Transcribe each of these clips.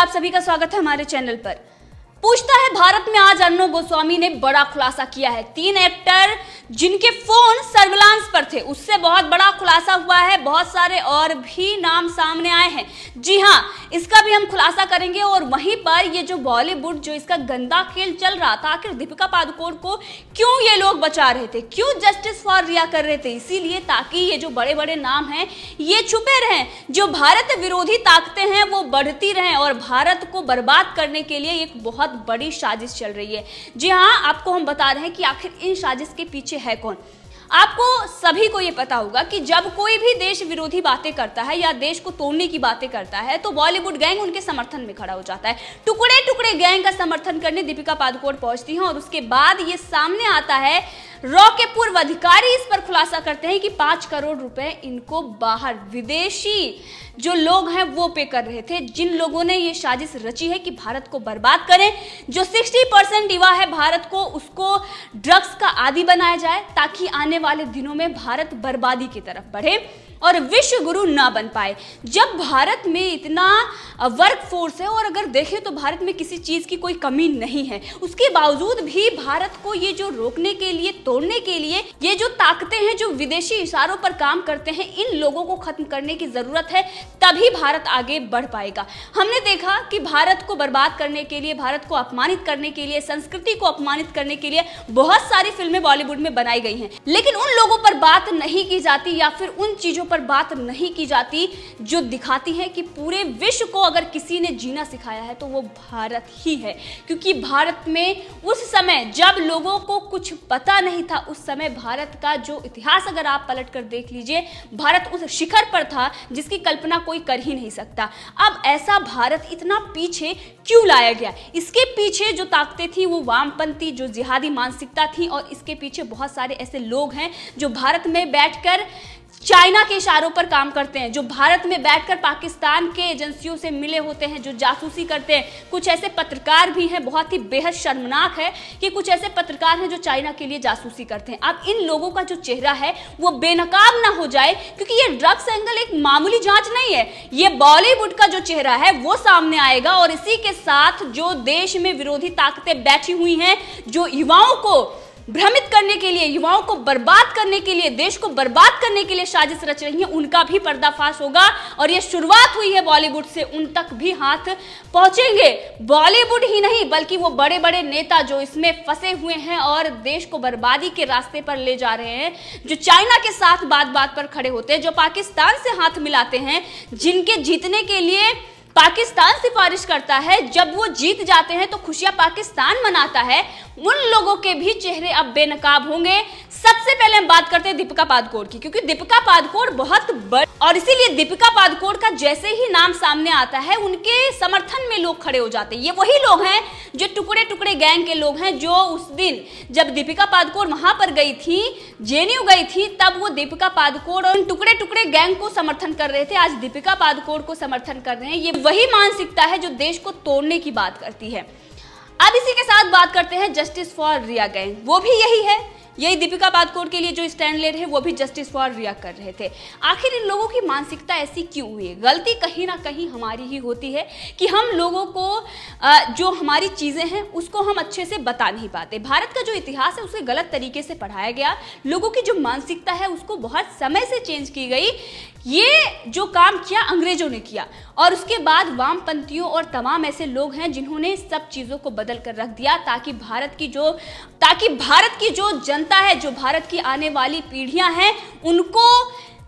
आप सभी का स्वागत है हमारे चैनल पर। पूछता है भारत में आज अर्णव गोस्वामी ने बड़ा खुलासा किया है। 3 एक्टर जिनके फोन सर्विलांस पर थे, उससे बहुत बड़ा खुलासा हुआ है। बहुत सारे और भी नाम सामने आए हैं। जी हाँ, इसका भी हम खुलासा करेंगे। और वहीं पर ये जो बॉलीवुड जो इसका गंदा खेल चल रहा था, आखिर दीपिका पादुकोण को क्यों ये लोग बचा रहे थे, क्यों जस्टिस फॉर रिया कर रहे थे, इसीलिए ताकि ये जो बड़े बड़े नाम हैं ये छुपे रहें। जो भारत विरोधी ताकतें हैं वो बढ़ती रहें और भारत को बर्बाद करने के लिए एक बहुत बड़ी साजिश चल रही है। जी हाँ, आपको हम बता रहे हैं कि आखिर इन साजिश के पीछे है कौन। आपको सभी को ये पता होगा कि जब कोई भी देश विरोधी बातें करता है या देश को तोड़ने की बातें करता है तो बॉलीवुड गैंग उनके समर्थन में खड़ा हो जाता है। टुकड़े टुकड़े गैंग का समर्थन करने दीपिका पादुकोण पहुंचती हैं और उसके बाद ये सामने आता है, रॉ के पूर्व अधिकारी इस पर खुलासा करते हैं कि 5 करोड़ रुपए इनको बाहर विदेशी जो लोग हैं वो पे कर रहे थे, जिन लोगों ने ये साजिश रची है कि भारत को बर्बाद करें। जो 60% युवा है भारत को, उसको ड्रग्स का आदी बनाया जाए ताकि आने वाले दिनों में भारत बर्बादी की तरफ बढ़े और विश्व गुरु ना बन पाए। जब भारत में इतना वर्क फोर्स है और अगर देखें तो भारत में किसी चीज़ की कोई कमी नहीं है, उसके बावजूद भी भारत को ये जो रोकने के लिए, तोड़ने के लिए ये जो ताकतें हैं जो विदेशी इशारों पर काम करते हैं, इन लोगों को खत्म करने की जरूरत है, तभी भारत आगे बढ़ पाएगा। हमने देखा कि भारत को बर्बाद करने के लिए, भारत को अपमानित करने के लिए, संस्कृति को अपमानित करने के लिए बहुत सारी फिल्में बॉलीवुड में बनाई गई हैं, लेकिन उन लोगों पर बात नहीं की जाती या फिर उन चीजों पर बात नहीं की जाती जो दिखाती है कि पूरे विश्व को अगर किसी ने जीना सिखाया है तो वो भारत ही है। क्योंकि भारत में उस समय जब लोगों को कुछ पता नहीं था, उस समय भारत का जो इतिहास अगर आप पलट कर देख लीजिए, भारत उस शिखर पर था जिसकी कल्पना कोई कर ही नहीं सकता। अब ऐसा भारत इतना पीछे क्यों लाया गया? इसके पीछे जो ताकतें थी वो वामपंथी, जो जिहादी मानसिकता थी, और इसके पीछे बहुत सारे ऐसे लोग हैं जो भारत में बैठकर चाइना के इशारों पर काम करते हैं, जो भारत में बैठकर पाकिस्तान के एजेंसियों से मिले होते हैं, जो जासूसी करते हैं। कुछ ऐसे पत्रकार भी हैं, बहुत ही बेहद शर्मनाक है कि कुछ ऐसे पत्रकार हैं जो चाइना के लिए जासूसी करते हैं। अब इन लोगों का जो चेहरा है वो बेनकाब ना हो जाए, क्योंकि ये ड्रग्स एंगल एक मामूली जांच नहीं है, ये बॉलीवुड का जो चेहरा है वो सामने आएगा। और इसी के साथ जो देश में विरोधी ताकतें बैठी हुई हैं, जो युवाओं को भ्रमित करने के लिए, युवाओं को बर्बाद करने के लिए, देश को बर्बाद करने के लिए साजिश रच रही है, उनका भी पर्दाफाश होगा। और ये शुरुआत हुई है बॉलीवुड से, उन तक भी हाथ पहुंचेंगे। बॉलीवुड ही नहीं बल्कि वो बड़े बड़े नेता जो इसमें फंसे हुए हैं और देश को बर्बादी के रास्ते पर ले जा रहे हैं, जो चाइना के साथ बात बात पर खड़े होते हैं, जो पाकिस्तान से हाथ मिलाते हैं, जिनके जीतने के लिए पाकिस्तान सिफारिश करता है, जब वो जीत जाते हैं तो खुशियां पाकिस्तान मनाता है, उन लोगों के भी चेहरे अब बेनकाब होंगे। सबसे पहले हम बात करते हैं दीपिका पादुकोण की, क्योंकि दीपिका पादुकोण बहुत बड़ी, और इसीलिए दीपिका पादुकोण का जैसे ही नाम सामने आता है उनके समर्थन में लोग खड़े हो जाते हैं। ये वही लोग हैं जो टुकड़े टुकड़े गैंग के लोग हैं, जो उस दिन जब दीपिका पादुकोण वहां पर गई थी, जेएनयू गई थी, तब वो दीपिका पादुकोण और टुकड़े टुकड़े गैंग को समर्थन कर रहे थे। आज दीपिका पादुकोण को समर्थन कर रहे हैं। ये वही मानसिकता है जो देश को तोड़ने की बात करती है। अब इसी के साथ बात करते हैं जस्टिस फॉर रिया गैंग, वो भी यही है, यही दीपिका पादुकोण के लिए जो स्टैंड ले रहे हैं वो भी जस्टिस फॉर रिया कर रहे थे। आखिर इन लोगों की मानसिकता ऐसी क्यों हुई है? गलती कहीं ना कहीं हमारी ही होती है कि हम लोगों को जो हमारी चीज़ें हैं उसको हम अच्छे से बता नहीं पाते। भारत का जो इतिहास है उसे गलत तरीके से पढ़ाया गया, लोगों की जो मानसिकता है उसको बहुत समय से चेंज की गई। ये जो काम किया अंग्रेजों ने किया और उसके बाद वामपंथियों और तमाम ऐसे लोग हैं जिन्होंने सब चीज़ों को बदल कर रख दिया ताकि भारत की जो जनता है, जो भारत की आने वाली पीढ़ियां हैं, उनको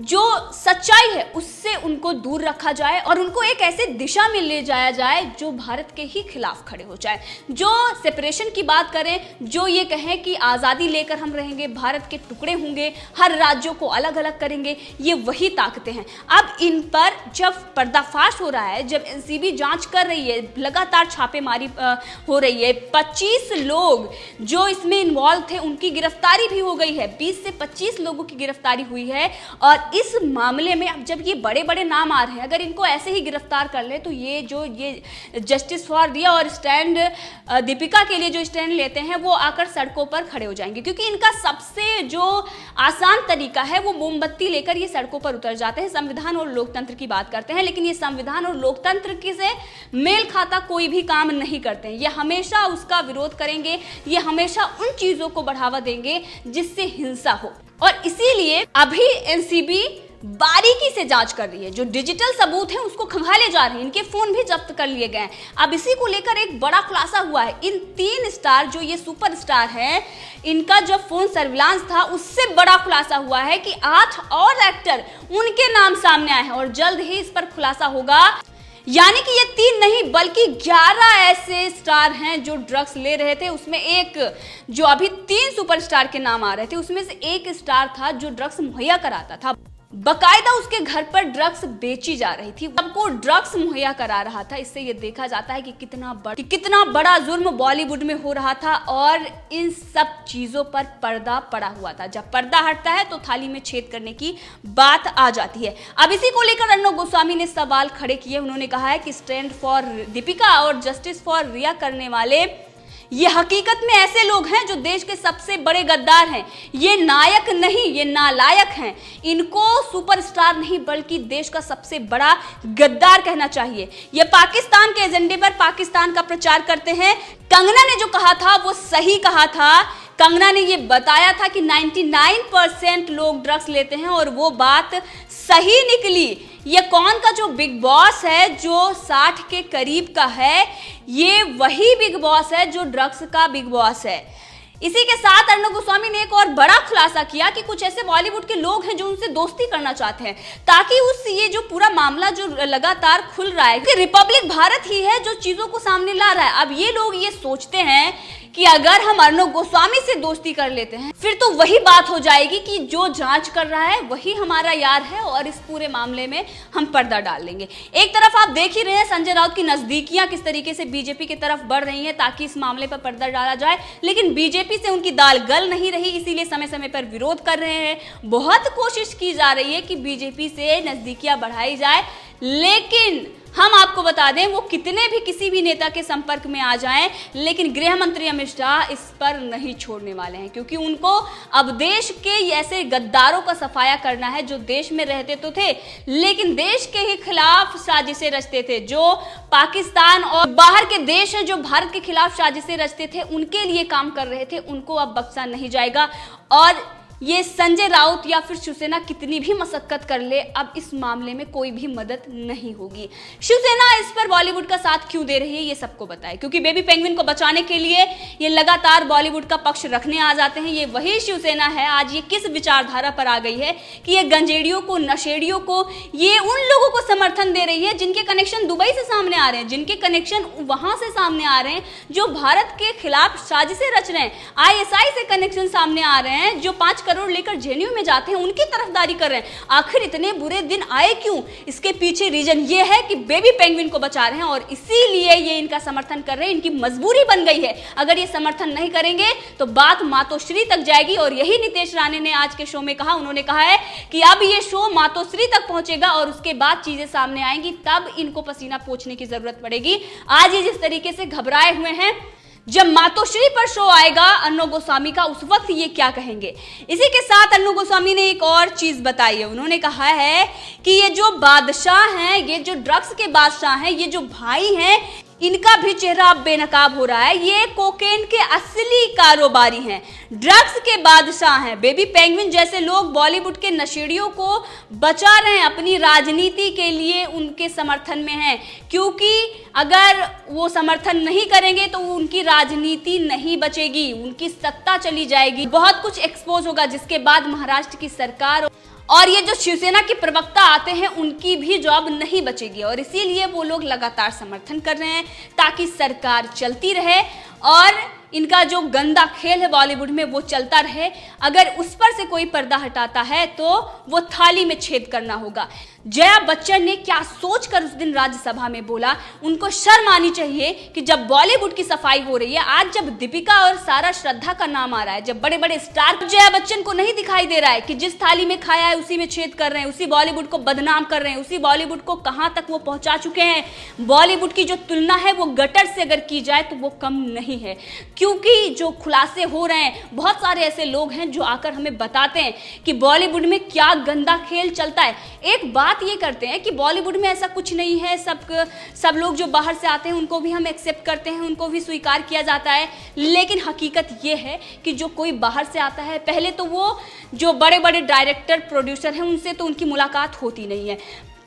जो सच्चाई है उससे उनको दूर रखा जाए और उनको एक ऐसे दिशा में ले जाया जाए जो भारत के ही खिलाफ खड़े हो जाए। जो सेपरेशन की बात करें, जो ये कहें कि आज़ादी लेकर हम रहेंगे, भारत के टुकड़े होंगे, हर राज्यों को अलग अलग करेंगे, ये वही ताकतें हैं। अब इन पर जब पर्दाफाश हो रहा है, जब एनसीबी जांच कर रही है, लगातार छापेमारी हो रही है, 25 लोग जो इसमें इन्वॉल्व थे उनकी गिरफ्तारी भी हो गई है, 20 से 25 लोगों की गिरफ्तारी हुई है। और इस मामले में अब जब ये बड़े बड़े नाम आ रहे हैं, अगर इनको ऐसे ही गिरफ्तार कर ले तो ये जस्टिस फॉर रिया और स्टैंड दीपिका के लिए जो स्टैंड लेते हैं वो आकर सड़कों पर खड़े हो जाएंगे, क्योंकि इनका सबसे जो आसान तरीका है वो मोमबत्ती लेकर ये सड़कों पर उतर जाते हैं, संविधान और लोकतंत्र की बात करते हैं, लेकिन ये संविधान और लोकतंत्र की से मेल खाता कोई भी काम नहीं करते हैं। ये हमेशा उसका विरोध करेंगे, ये हमेशा उन चीजों को बढ़ावा देंगे जिससे हिंसा हो। और इसीलिए अभी एनसीबी बारीकी से जांच कर रही है, जो डिजिटल सबूत हैं उसको खंगाले जा रहे हैं, इनके फोन भी जब्त कर लिए गए हैं। अब इसी को लेकर एक बड़ा खुलासा हुआ है। इन 3 स्टार जो ये सुपर स्टार हैं, इनका जो फोन सर्विलांस था उससे बड़ा खुलासा हुआ है कि 8 और एक्टर उनके नाम सामने आए हैं और जल्द ही इस पर खुलासा होगा। यानी कि ये 3 नहीं बल्कि 11 ऐसे स्टार हैं जो ड्रग्स ले रहे थे। उसमें एक जो अभी 3 सुपरस्टार के नाम आ रहे थे उसमें से एक स्टार था जो ड्रग्स मुहैया कराता था, बकायदा उसके घर पर ड्रग्स बेची जा रही थी, सबको ड्रग्स मुहैया करा रहा था। इससे ये देखा जाता है कि कितना बड़ा जुर्म बॉलीवुड में हो रहा था और इन सब चीजों पर पर्दा पड़ा हुआ था। जब पर्दा हटता है तो थाली में छेद करने की बात आ जाती है। अब इसी को लेकर अर्णव गोस्वामी ने सवाल खड़े किए। उन्होंने कहा है कि स्टैंड फॉर दीपिका और जस्टिस फॉर रिया करने वाले ये हकीकत में ऐसे लोग हैं जो देश के सबसे बड़े गद्दार हैं। ये नायक नहीं, ये नालायक हैं। इनको सुपरस्टार नहीं बल्कि देश का सबसे बड़ा गद्दार कहना चाहिए। ये पाकिस्तान के एजेंडे पर पाकिस्तान का प्रचार करते हैं। कंगना ने जो कहा था वो सही कहा था। कंगना ने ये बताया था कि 99% लोग ड्रग्स लेते हैं और वो बात सही निकली। ये कौन का जो बिग बॉस है जो 60 के करीब का है, ये वही बिग बॉस है जो ड्रग्स का बिग बॉस है। इसी के साथ अर्णव गोस्वामी ने एक और बड़ा खुलासा किया कि कुछ ऐसे बॉलीवुड के लोग हैं जो उनसे दोस्ती करना चाहते हैं, ताकि ये जो पूरा मामला जो लगातार खुल रहा है कि रिपब्लिक भारत ही है जो चीजों को सामने ला रहा है। अब ये लोग ये सोचते हैं कि अगर हम अर्णव गोस्वामी से दोस्ती कर लेते हैं फिर तो वही बात हो जाएगी कि जो जांच कर रहा है वही हमारा यार है और इस पूरे मामले में हम पर्दा डाल लेंगे। एक तरफ आप देख ही रहे हैं संजय राउत की नजदीकियां किस तरीके से बीजेपी की तरफ बढ़ रही हैं ताकि इस मामले पर पर्दा डाला जाए, लेकिन बीजेपी से उनकी दाल गल नहीं रही, इसीलिए समय समय पर विरोध कर रहे हैं। बहुत कोशिश की जा रही है कि बीजेपी से नजदीकियां बढ़ाई जाए, लेकिन हम आपको बता दें वो कितने भी किसी भी नेता के संपर्क में आ जाएं, लेकिन गृह मंत्री अमित शाह इस पर नहीं छोड़ने वाले हैं, क्योंकि उनको अब देश के ऐसे गद्दारों का सफाया करना है जो देश में रहते तो थे लेकिन देश के ही खिलाफ साजिशें रचते थे, जो पाकिस्तान और बाहर के देश हैं जो भारत के खिलाफ साजिशें रचते थे, उनके लिए काम कर रहे थे, उनको अब बख्शा नहीं जाएगा। और ये संजय राउत या फिर शिवसेना कितनी भी मशक्कत कर ले, अब इस मामले में कोई भी मदद नहीं होगी। शिवसेना इस पर बॉलीवुड का साथ क्यों दे रही है ये सबको बताए, क्योंकि बेबी पेंगुइन को बचाने के लिए ये लगातार बॉलीवुड का पक्ष रखने आ जाते हैं। ये वही शिवसेना है आज ये किस विचारधारा पर आ गई है कि ये गंजेड़ियों को, नशेड़ियों को, ये उन लोगों को समर्थन दे रही है जिनके कनेक्शन दुबई से सामने आ रहे हैं, जिनके कनेक्शन वहां से सामने आ रहे हैं, जो भारत के खिलाफ साजिशें रच रहे हैं, ISI से कनेक्शन सामने आ रहे हैं, जो 5 करोड़ लेकर जेएनयू में जाते हैं, उनकी तरफदारी कर रहे हैं। आखिर इतने बुरे दिन आए क्यों? इसके पीछे रीजन ये है कि बेबी पेंगुइन को बचा रहे हैं और इसीलिए ये इनका समर्थन कर रहे हैं। इनकी मजबूरी बन गई है। अगर ये समर्थन नहीं करेंगे तो बात मातोश्री तक जाएगी और यही नितेश राणे ने आज के शो में कहा। उन्होंने कहा है कि अब ये शो मातोश्री तक पहुंचेगा और उसके बाद चीजें सामने आएंगी, तब इनको पसीना पोंछने की जरूरत पड़ेगी। आज ये जिस तरीके से घबराए हुए हैं, जब मातोश्री पर शो आएगा अर्णव गोस्वामी का, उस वक्त ये क्या कहेंगे। इसी के साथ अर्णव गोस्वामी ने एक और चीज बताई है। उन्होंने कहा है कि ये जो बादशाह हैं, ये जो ड्रग्स के बादशाह हैं, ये जो भाई हैं, इनका भी चेहरा अब बेनकाब हो रहा है। ये कोकेन के असली कारोबारी हैं, ड्रग्स के बादशाह हैं। बेबी पेंगुइन जैसे लोग बॉलीवुड के नशेड़ियों को बचा रहे हैं, अपनी राजनीति के लिए उनके समर्थन में हैं, क्योंकि अगर वो समर्थन नहीं करेंगे तो उनकी राजनीति नहीं बचेगी, उनकी सत्ता चली जाएगी, बहुत कुछ एक्सपोज होगा, जिसके बाद महाराष्ट्र की सरकार और ये जो शिवसेना के प्रवक्ता आते हैं उनकी भी जॉब नहीं बचेगी। और इसीलिए वो लोग लगातार समर्थन कर रहे हैं ताकि सरकार चलती रहे और इनका जो गंदा खेल है बॉलीवुड में वो चलता रहे। अगर उस पर से कोई पर्दा हटाता है तो वो थाली में छेद करना होगा। जया बच्चन ने क्या सोचकर उस दिन राज्यसभा में बोला, उनको शर्म आनी चाहिए कि जब बॉलीवुड की सफाई हो रही है, आज जब दीपिका और सारा श्रद्धा का नाम आ रहा है, जब बड़े बड़े स्टार, जया बच्चन को नहीं दिखाई दे रहा है कि जिस थाली में खाया है उसी में छेद कर रहे हैं, उसी बॉलीवुड को बदनाम कर रहे हैं, उसी बॉलीवुड को कहां तक वो पहुंचा चुके हैं। बॉलीवुड की जो तुलना है वो गटर से अगर की जाए तो वो कम नहीं है, क्योंकि जो खुलासे हो रहे हैं, बहुत सारे ऐसे लोग हैं जो आकर हमें बताते हैं कि बॉलीवुड में क्या गंदा खेल चलता है। एक बात ये करते हैं कि बॉलीवुड में ऐसा कुछ नहीं है, सब लोग जो बाहर से आते हैं उनको भी हम एक्सेप्ट करते हैं, उनको भी स्वीकार किया जाता है, लेकिन हकीकत ये है कि जो कोई बाहर से आता है, पहले तो वो जो बड़े बड़े डायरेक्टर प्रोड्यूसर हैं उनसे तो उनकी मुलाकात होती नहीं है,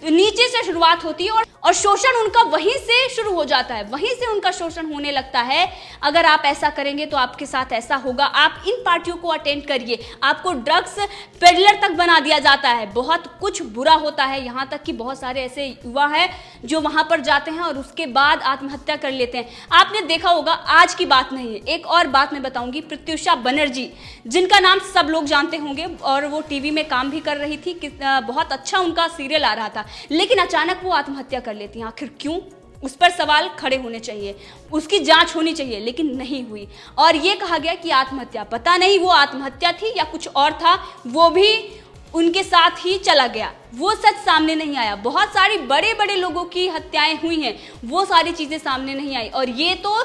नीचे से शुरुआत होती है और शोषण उनका वहीं से शुरू हो जाता है, वहीं से उनका शोषण होने लगता है। अगर आप ऐसा करेंगे तो आपके साथ ऐसा होगा, आप इन पार्टियों को अटेंड करिए, आपको ड्रग्स पेडलर तक बना दिया जाता है, बहुत कुछ बुरा होता है। यहाँ तक कि बहुत सारे ऐसे युवा हैं जो वहाँ पर जाते हैं और उसके बाद आत्महत्या कर लेते हैं। आपने देखा होगा, आज की बात नहीं है, एक और बात मैं बताऊंगी। प्रत्युषा बनर्जी, जिनका नाम सब लोग जानते होंगे और वो टीवी में काम भी कर रही थी, बहुत अच्छा उनका सीरियल आ रहा था, लेकिन अचानक वो आत्महत्या कर लेती हैं। आखिर क्यों? उस पर सवाल खड़े होने चाहिए, उसकी जांच होनी चाहिए, लेकिन नहीं हुई और ये कहा गया कि आत्महत्या, पता नहीं वो आत्महत्या थी या कुछ और था, वो भी उनके साथ ही चला गया, वो सच सामने नहीं आया। बहुत सारी बड़े बड़े लोगों की हत्याएं हुई हैं, वो सारी चीजें सामने नहीं आई और ये तो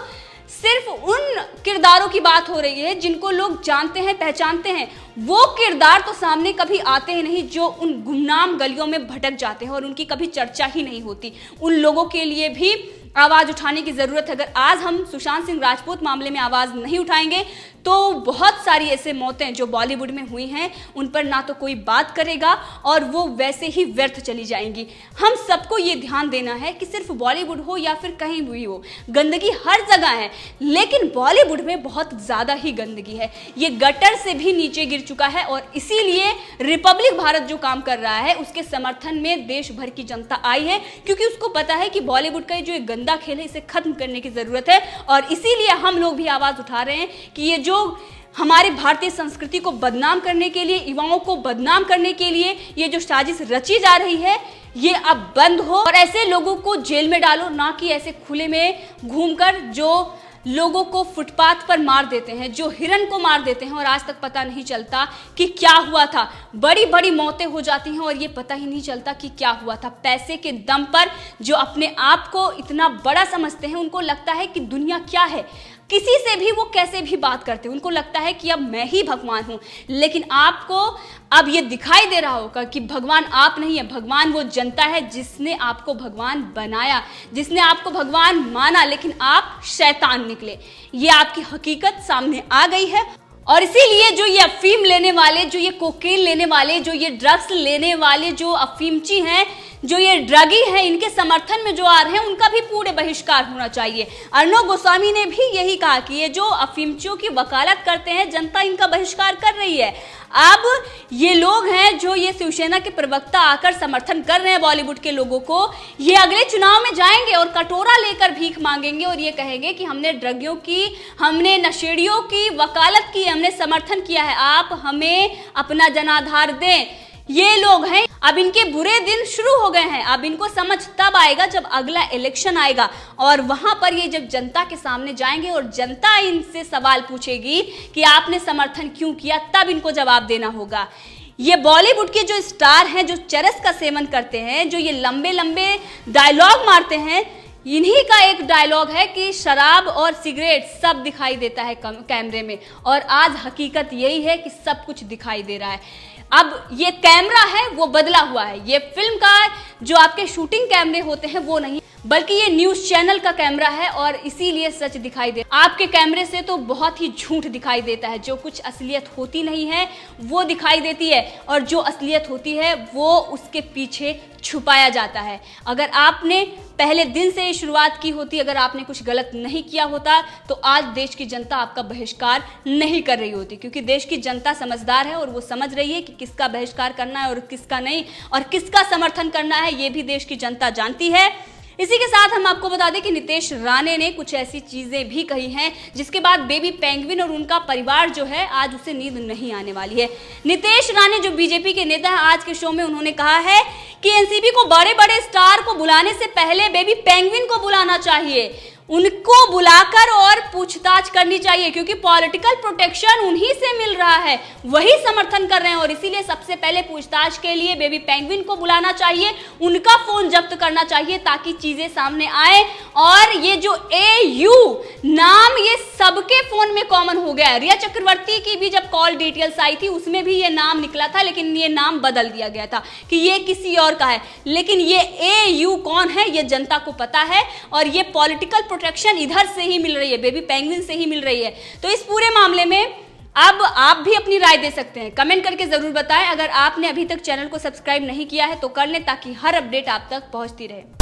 सिर्फ उन किरदारों की बात हो रही है जिनको लोग जानते हैं, पहचानते हैं। वो किरदार तो सामने कभी आते ही नहीं जो उन गुमनाम गलियों में भटक जाते हैं और उनकी कभी चर्चा ही नहीं होती। उन लोगों के लिए भी आवाज उठाने की जरूरत है। अगर आज हम सुशांत सिंह राजपूत मामले में आवाज नहीं उठाएंगे तो बहुत सारी ऐसे मौतें जो बॉलीवुड में हुई हैं उन पर ना तो कोई बात करेगा और वो वैसे ही व्यर्थ चली जाएंगी। हम सबको ये ध्यान देना है कि सिर्फ बॉलीवुड हो या फिर कहीं भी हो, गंदगी हर जगह है, लेकिन बॉलीवुड में बहुत ज्यादा ही गंदगी है। ये गटर से भी नीचे गिर चुका है और इसीलिए रिपब्लिक भारत जो काम कर रहा है उसके समर्थन में देश भर की जनता आई है, क्योंकि उसको पता है कि बॉलीवुड का जो गंदा खेल है इसे खत्म करने की जरूरत है। और इसीलिए हम लोग भी आवाज उठा रहे हैं कि ये जो हमारी भारतीय संस्कृति को बदनाम करने के लिए, युवाओं को बदनाम करने के लिए ये जो साजिश रची जा रही है ये अब बंद हो और ऐसे लोगों को जेल में डालो, ना कि ऐसे खुले में घूमकर जो लोगों को फुटपाथ पर मार देते हैं, जो हिरन को मार देते हैं और आज तक पता नहीं चलता कि क्या हुआ था। बड़ी बड़ी मौतें हो जाती हैं और ये पता ही नहीं चलता कि क्या हुआ था। पैसे के दम पर जो अपने आप को इतना बड़ा समझते हैं, उनको लगता है कि दुनिया क्या है, किसी से भी वो कैसे भी बात करते हैं, उनको लगता है कि अब मैं ही भगवान हूं। लेकिन आपको अब ये दिखाई दे रहा होगा कि भगवान आप नहीं है, भगवान वो जनता है जिसने आपको भगवान बनाया, जिसने आपको भगवान माना, लेकिन आप शैतान निकले। ये आपकी हकीकत सामने आ गई है और इसीलिए जो ये अफीम लेने वाले, जो ये कोकेन लेने वाले, जो ये ड्रग्स लेने वाले, जो अफीमची हैं, जो ये ड्रगी हैं, इनके समर्थन में जो आ रहे हैं उनका भी पूरे बहिष्कार होना चाहिए। अर्णव गोस्वामी ने भी यही कहा कि ये जो अफीमचियों की वकालत करते हैं, जनता इनका बहिष्कार कर रही है। अब ये लोग हैं जो ये शिवसेना के प्रवक्ता आकर समर्थन कर रहे हैं बॉलीवुड के लोगों को, ये अगले चुनाव में जाएंगे और कटोरा लेकर भीख मांगेंगे और ये कहेंगे कि हमने ड्रगियों की, हमने नशेड़ियों की वकालत की, हमने समर्थन किया है, आप हमें अपना जनाधार दें। ये लोग हैं, अब इनके बुरे दिन शुरू हो गए हैं। अब इनको समझ तब आएगा जब अगला इलेक्शन आएगा और वहां पर ये जब जनता के सामने जाएंगे और जनता इनसे सवाल पूछेगी कि आपने समर्थन क्यों किया, तब इनको जवाब देना होगा। ये बॉलीवुड के जो स्टार हैं, जो चरस का सेवन करते हैं, जो ये लंबे लंबे डायलॉग मारते हैं, इन्हीं का एक डायलॉग है कि शराब और सिगरेट सब दिखाई देता है कैमरे में, और आज हकीकत यही है कि सब कुछ दिखाई दे रहा है। अब ये कैमरा है वो बदला हुआ है, ये फिल्म का जो आपके शूटिंग कैमरे होते हैं वो नहीं, बल्कि ये न्यूज चैनल का कैमरा है और इसीलिए सच दिखाई दे। आपके कैमरे से तो बहुत ही झूठ दिखाई देता है, जो कुछ असलियत होती नहीं है वो दिखाई देती है और जो असलियत होती है वो उसके पीछे छुपाया जाता है। अगर आपने पहले दिन से ही शुरुआत की होती, अगर आपने कुछ गलत नहीं किया होता, तो आज देश की जनता आपका बहिष्कार नहीं कर रही होती, क्योंकि देश की जनता समझदार है और वो समझ रही है कि किसका बहिष्कार करना है और किसका नहीं, और किसका समर्थन करना है ये भी देश की जनता जानती है। इसी के साथ हम आपको बता दें कि नितेश राणे ने कुछ ऐसी चीजें भी कही हैं जिसके बाद बेबी पेंगुइन और उनका परिवार जो है आज उसे नींद नहीं आने वाली है। नितेश राणे जो बीजेपी के नेता है, आज के शो में उन्होंने कहा है कि एनसीबी को बड़े बड़े स्टार को बुलाने से पहले बेबी पेंगुइन को बुलाना चाहिए, उनको बुलाकर और पूछताछ करनी चाहिए, क्योंकि पॉलिटिकल प्रोटेक्शन उन्हीं से मिल रहा है, वही समर्थन कर रहे हैं और इसीलिए सबसे पहले पूछताछ के लिए बेबी पेंगुइन को बुलाना चाहिए, उनका फोन जब्त करना चाहिए ताकि चीजें सामने आए। और ये जो AU नाम ये सबके फोन में कॉमन हो गया है। रिया चक्रवर्ती की भी जब कॉल डिटेल्स आई थी उसमें भी ये नाम निकला था, लेकिन ये नाम बदल दिया गया था कि ये किसी और का है, लेकिन ये AU कौन है ये जनता को पता है और ये पॉलिटिकल प्रोटेक्शन इधर से ही मिल रही है, बेबी पेंगुइन से ही मिल रही है। तो इस पूरे मामले में अब आप भी अपनी राय दे सकते हैं, कमेंट करके जरूर बताएं। अगर आपने अभी तक चैनल को सब्सक्राइब नहीं किया है तो कर लें ताकि हर अपडेट आप तक पहुंचती रहे।